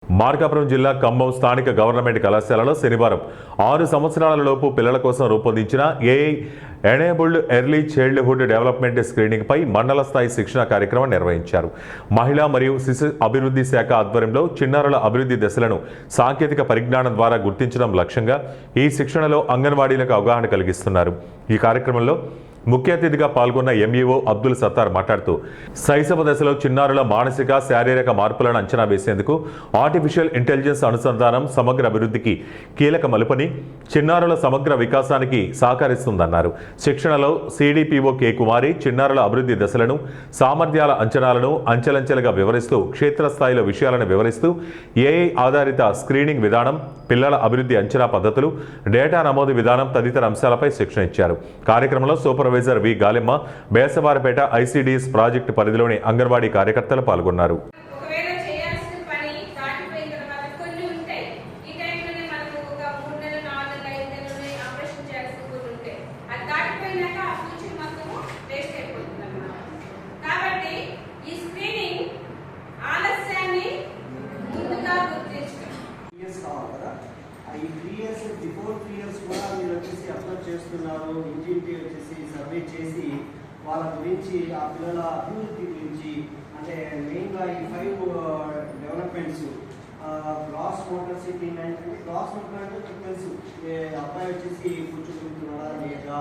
మార్కాపురం జిల్లా ఖమ్మం స్థానిక గవర్నమెంట్ కళాశాలలో శనివారం 6 సంవత్సరాల లోపు పిల్లల కోసం రూపొందించిన AI enabled early childhood development screening పై మండల స్థాయి శిక్షణ కార్యక్రమం నిర్వహించారు. మహిళా మరియు శిశు అభివృద్ధి శాఖ ఆధ్వర్యంలో చిన్నారుల అభివృద్ధి దశలను సాంకేతిక పరిజ్ఞానం ద్వారా గుర్తించడం లక్ష్యంగా ఈ శిక్షణలో అంగన్వాడీలకు అవగాహన కలిగిస్తున్నారు. ఈ కార్యక్రమంలో ముఖ్య అతిథిగా పాల్గొన్న ఎంఈఓ అబ్దుల్ సత్తార్ మాట్లాడుతూ శైశవ దశలో చిన్నారుల మానసిక శారీరక మార్పులను అంచనా వేసేందుకు ఆర్టిఫిషియల్ ఇంటెలిజెన్స్ అనుసంధానం సమగ్ర అభివృద్ధికి కీలక మలుపని, చిన్నారుల సమగ్ర వికాసానికి సహకరిస్తుందన్నారు. శిక్షణలో సిడిపిఓ కె కుమారి చిన్నారుల అభివృద్ధి దశలను, సామర్థ్యాల అంచనాలను అంచెలంచెలుగా వివరిస్తూ క్షేత్రస్థాయిలో విషయాలను వివరిస్తూ ఏఐ ఆధారిత స్క్రీనింగ్ విధానం, పిల్లల అభివృద్ధి అంచనా పద్ధతులు, డేటా నమోదు విధానం తదితర అంశాలపై శిక్షణ ఇచ్చారు. కార్యక్రమంలో సూపర్వైజర్ వి గాలెమ్మ, బేసవారిపేట ఐసిడిఎస్ ప్రాజెక్టు పరిధిలోని అంగన్వాడీ కార్యకర్తలు పాల్గొన్నారు. ఈ 3 years బిఫోర్ 3 years కూడా మీరు వచ్చేసి అప్లోడ్ చేస్తున్నారు. ఇంటింటి వచ్చేసి సర్వే చేసి వాళ్ళ గురించి ఆ పిల్లల అభివృద్ధి గురించి అంటే మెయిన్గా ఈ 5 డెవలప్మెంట్స్ గ్రాస్ మోటార్ సిట్టింగ్ అంటే గ్రాస్ మోటార్ అంటే తెలుసు, అబ్బాయి వచ్చేసి కూర్చోగలుగుతున్నాడా లేదా